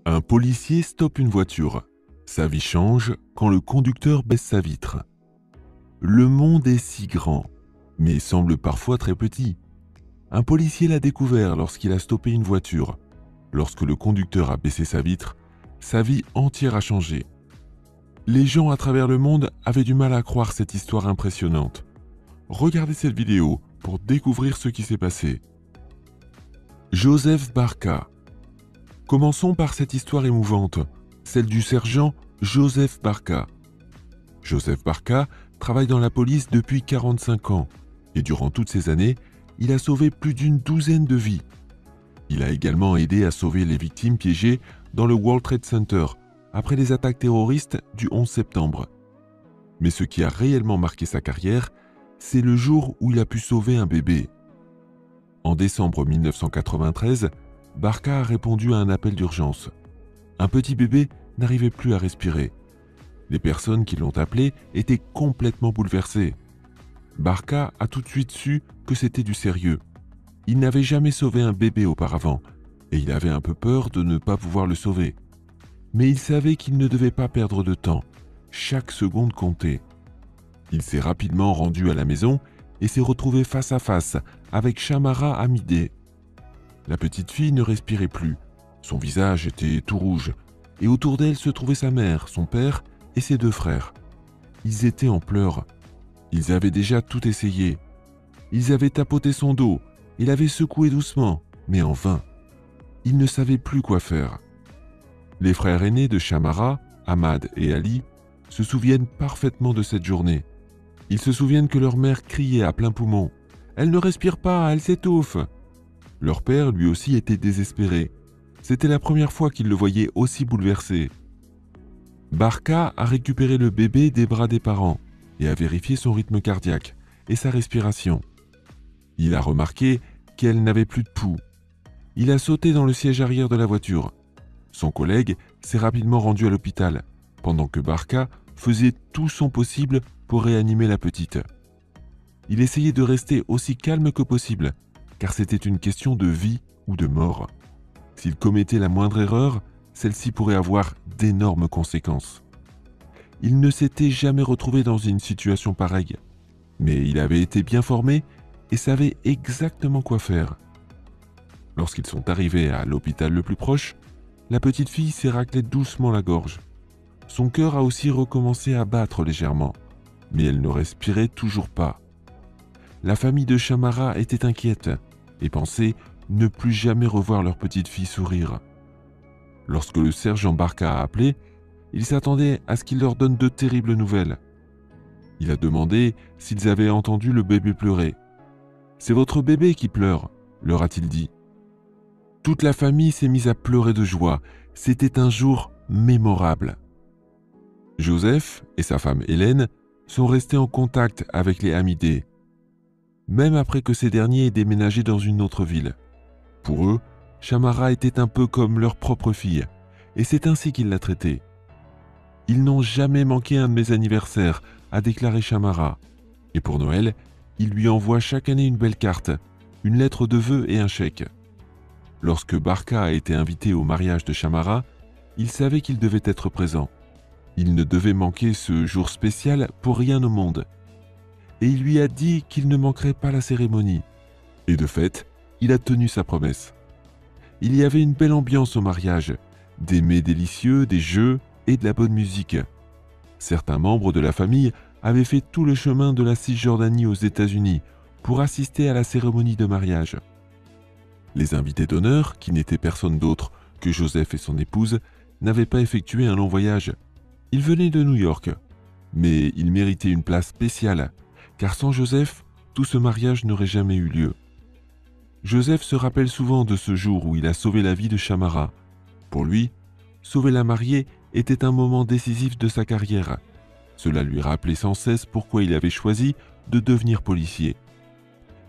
Un policier stoppe une voiture. Sa vie change quand le conducteur baisse sa vitre. Le monde est si grand, mais semble parfois très petit. Un policier l'a découvert lorsqu'il a stoppé une voiture. Lorsque le conducteur a baissé sa vitre, sa vie entière a changé. Les gens à travers le monde avaient du mal à croire cette histoire impressionnante. Regardez cette vidéo pour découvrir ce qui s'est passé. Joseph Barca. Commençons par cette histoire émouvante, celle du sergent Joseph Barca. Joseph Barca travaille dans la police depuis 45 ans et durant toutes ces années, il a sauvé plus d'une douzaine de vies. Il a également aidé à sauver les victimes piégées dans le World Trade Center après les attaques terroristes du 11 septembre. Mais ce qui a réellement marqué sa carrière, c'est le jour où il a pu sauver un bébé. En décembre 1993, Barca a répondu à un appel d'urgence. Un petit bébé n'arrivait plus à respirer. Les personnes qui l'ont appelé étaient complètement bouleversées. Barca a tout de suite su que c'était du sérieux. Il n'avait jamais sauvé un bébé auparavant et il avait un peu peur de ne pas pouvoir le sauver. Mais il savait qu'il ne devait pas perdre de temps. Chaque seconde comptait. Il s'est rapidement rendu à la maison et s'est retrouvé face à face avec Shamara Hamideh. La petite fille ne respirait plus. Son visage était tout rouge et autour d'elle se trouvait sa mère, son père et ses deux frères. Ils étaient en pleurs. Ils avaient déjà tout essayé. Ils avaient tapoté son dos et l'avaient secoué doucement, mais en vain. Ils ne savaient plus quoi faire. Les frères aînés de Shamara, Ahmad et Ali, se souviennent parfaitement de cette journée. Ils se souviennent que leur mère criait à plein poumon « Elle ne respire pas, elle s'étouffe !» Leur père, lui aussi, était désespéré. C'était la première fois qu'il le voyait aussi bouleversé. Barca a récupéré le bébé des bras des parents et a vérifié son rythme cardiaque et sa respiration. Il a remarqué qu'elle n'avait plus de pouls. Il a sauté dans le siège arrière de la voiture. Son collègue s'est rapidement rendu à l'hôpital, pendant que Barca faisait tout son possible pour réanimer la petite. Il essayait de rester aussi calme que possible, car c'était une question de vie ou de mort. S'il commettait la moindre erreur, celle-ci pourrait avoir d'énormes conséquences. Il ne s'était jamais retrouvé dans une situation pareille, mais il avait été bien formé et savait exactement quoi faire. Lorsqu'ils sont arrivés à l'hôpital le plus proche, la petite fille s'est raclée doucement la gorge. Son cœur a aussi recommencé à battre légèrement, mais elle ne respirait toujours pas. La famille de Shamara était inquiète et pensait ne plus jamais revoir leur petite fille sourire. Lorsque le sergent Barca a appelé, il s'attendait à ce qu'il leur donne de terribles nouvelles. Il a demandé s'ils avaient entendu le bébé pleurer. « C'est votre bébé qui pleure », leur a-t-il dit. Toute la famille s'est mise à pleurer de joie. C'était un jour mémorable. Joseph et sa femme Hélène sont restés en contact avec les Hamideh, même après que ces derniers aient déménagé dans une autre ville. Pour eux, Shamara était un peu comme leur propre fille, et c'est ainsi qu'ils la traitaient. « Ils n'ont jamais manqué un de mes anniversaires », a déclaré Shamara. Et pour Noël, ils lui envoient chaque année une belle carte, une lettre de vœux et un chèque. Lorsque Barca a été invité au mariage de Shamara, il savait qu'il devait être présent. Il ne devait manquer ce jour spécial pour rien au monde. Et il lui a dit qu'il ne manquerait pas la cérémonie. Et de fait, il a tenu sa promesse. Il y avait une belle ambiance au mariage, des mets délicieux, des jeux et de la bonne musique. Certains membres de la famille avaient fait tout le chemin de la Cisjordanie aux États-Unis pour assister à la cérémonie de mariage. Les invités d'honneur, qui n'étaient personne d'autre que Joseph et son épouse, n'avaient pas effectué un long voyage. Ils venaient de New York, mais ils méritaient une place spéciale, car sans Joseph, tout ce mariage n'aurait jamais eu lieu. Joseph se rappelle souvent de ce jour où il a sauvé la vie de Shamara. Pour lui, sauver la mariée était un moment décisif de sa carrière. Cela lui rappelait sans cesse pourquoi il avait choisi de devenir policier.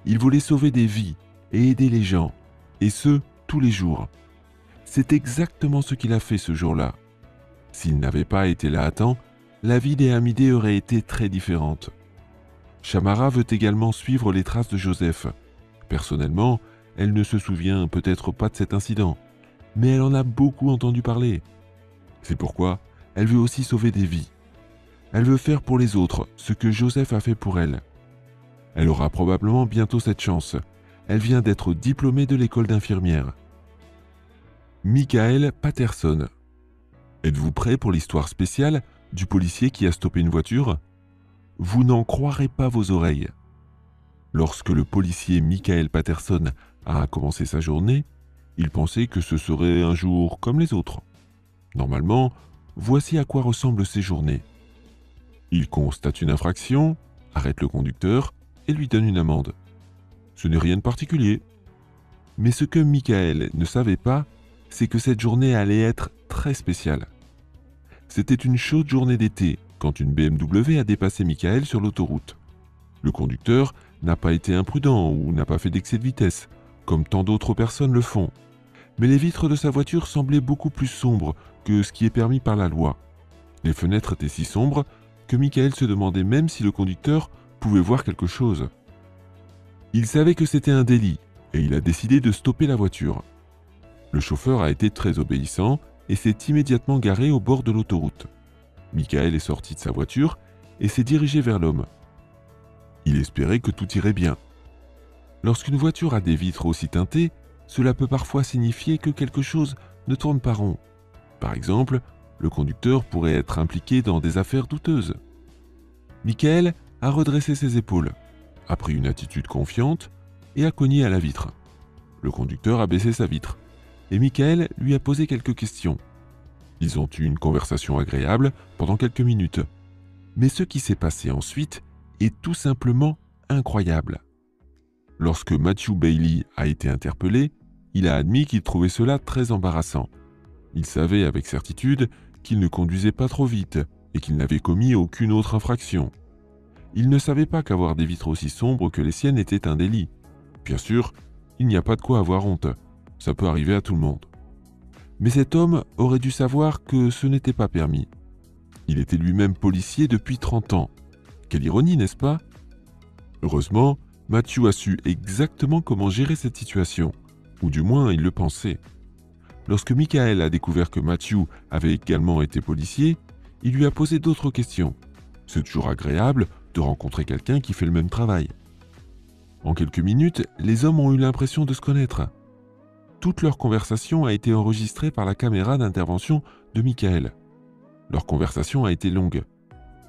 Il voulait sauver des vies et aider les gens, et ce, tous les jours. C'est exactement ce qu'il a fait ce jour-là. S'il n'avait pas été là à temps, la vie des Hamideh aurait été très différente. Shamara veut également suivre les traces de Joseph. Personnellement, elle ne se souvient peut-être pas de cet incident, mais elle en a beaucoup entendu parler. C'est pourquoi elle veut aussi sauver des vies. Elle veut faire pour les autres ce que Joseph a fait pour elle. Elle aura probablement bientôt cette chance. Elle vient d'être diplômée de l'école d'infirmière. Michael Patterson. Êtes-vous prêt pour l'histoire spéciale du policier qui a stoppé une voiture? Vous n'en croirez pas vos oreilles. Lorsque le policier Michael Patterson a commencé sa journée, il pensait que ce serait un jour comme les autres. Normalement, voici à quoi ressemblent ces journées. Il constate une infraction, arrête le conducteur et lui donne une amende. Ce n'est rien de particulier. Mais ce que Michael ne savait pas, c'est que cette journée allait être très spéciale. C'était une chaude journée d'été quand une BMW a dépassé Michael sur l'autoroute. Le conducteur n'a pas été imprudent ou n'a pas fait d'excès de vitesse, comme tant d'autres personnes le font. Mais les vitres de sa voiture semblaient beaucoup plus sombres que ce qui est permis par la loi. Les fenêtres étaient si sombres que Michael se demandait même si le conducteur pouvait voir quelque chose. Il savait que c'était un délit et il a décidé de stopper la voiture. Le chauffeur a été très obéissant et s'est immédiatement garé au bord de l'autoroute. Michael est sorti de sa voiture et s'est dirigé vers l'homme. Il espérait que tout irait bien. Lorsqu'une voiture a des vitres aussi teintées, cela peut parfois signifier que quelque chose ne tourne pas rond. Par exemple, le conducteur pourrait être impliqué dans des affaires douteuses. Michael a redressé ses épaules, a pris une attitude confiante et a cogné à la vitre. Le conducteur a baissé sa vitre et Michael lui a posé quelques questions. Ils ont eu une conversation agréable pendant quelques minutes. Mais ce qui s'est passé ensuite est tout simplement incroyable. Lorsque Matthew Bailey a été interpellé, il a admis qu'il trouvait cela très embarrassant. Il savait avec certitude qu'il ne conduisait pas trop vite et qu'il n'avait commis aucune autre infraction. Il ne savait pas qu'avoir des vitres aussi sombres que les siennes était un délit. Bien sûr, il n'y a pas de quoi avoir honte. Ça peut arriver à tout le monde. Mais cet homme aurait dû savoir que ce n'était pas permis. Il était lui-même policier depuis 30 ans. Quelle ironie, n'est-ce pas? Heureusement, Matthew a su exactement comment gérer cette situation, ou du moins il le pensait. Lorsque Michael a découvert que Matthew avait également été policier, il lui a posé d'autres questions. C'est toujours agréable de rencontrer quelqu'un qui fait le même travail. En quelques minutes, les hommes ont eu l'impression de se connaître. Toute leur conversation a été enregistrée par la caméra d'intervention de Michael. Leur conversation a été longue.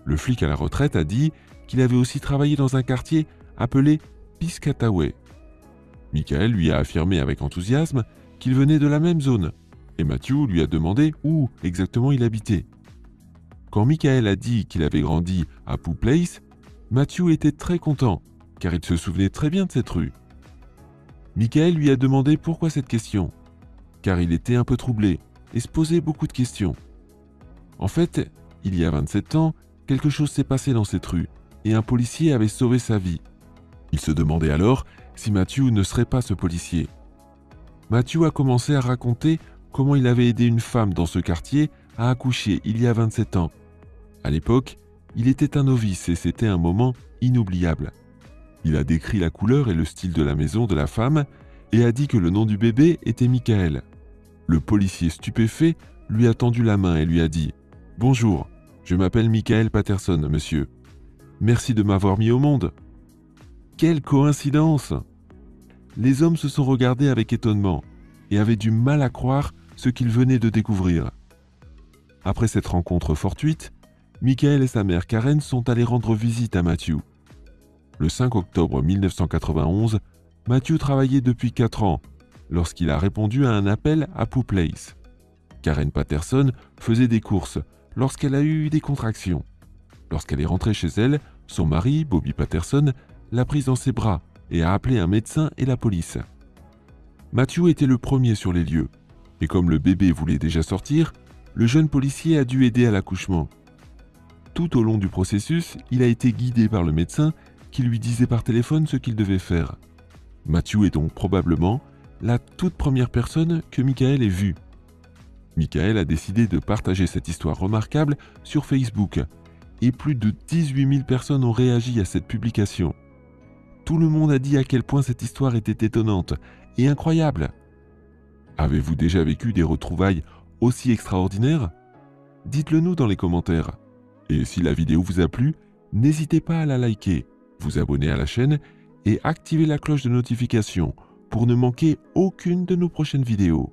Le flic à la retraite a dit qu'il avait aussi travaillé dans un quartier appelé Piscataway. Michael lui a affirmé avec enthousiasme qu'il venait de la même zone, et Matthew lui a demandé où exactement il habitait. Quand Michael a dit qu'il avait grandi à Pooh Place, Matthew était très content, car il se souvenait très bien de cette rue. Michael lui a demandé pourquoi cette question, car il était un peu troublé et se posait beaucoup de questions. En fait, il y a 27 ans, quelque chose s'est passé dans cette rue, et un policier avait sauvé sa vie. Il se demandait alors si Matthew ne serait pas ce policier. Matthew a commencé à raconter comment il avait aidé une femme dans ce quartier à accoucher il y a 27 ans. À l'époque, il était un novice et c'était un moment inoubliable. Il a décrit la couleur et le style de la maison de la femme et a dit que le nom du bébé était Michael. Le policier stupéfait lui a tendu la main et lui a dit « Bonjour, je m'appelle Michael Patterson, monsieur. Merci de m'avoir mis au monde. » Quelle coïncidence! Les hommes se sont regardés avec étonnement et avaient du mal à croire ce qu'ils venaient de découvrir. Après cette rencontre fortuite, Michael et sa mère Karen sont allés rendre visite à Matthew. Le 5 octobre 1991, Matthew travaillait depuis 4 ans lorsqu'il a répondu à un appel à Pooh Place. Karen Patterson faisait des courses lorsqu'elle a eu des contractions. Lorsqu'elle est rentrée chez elle, son mari, Bobby Patterson, l'a prise dans ses bras et a appelé un médecin et la police. Matthew était le premier sur les lieux, et comme le bébé voulait déjà sortir, le jeune policier a dû aider à l'accouchement. Tout au long du processus, il a été guidé par le médecin qui lui disait par téléphone ce qu'il devait faire. Matthew est donc probablement la toute première personne que Michael ait vue. Michael a décidé de partager cette histoire remarquable sur Facebook, et plus de 18 000 personnes ont réagi à cette publication. Tout le monde a dit à quel point cette histoire était étonnante et incroyable. Avez-vous déjà vécu des retrouvailles aussi extraordinaires? Dites-le nous dans les commentaires. Et si la vidéo vous a plu, n'hésitez pas à la liker, vous abonner à la chaîne et activer la cloche de notification pour ne manquer aucune de nos prochaines vidéos.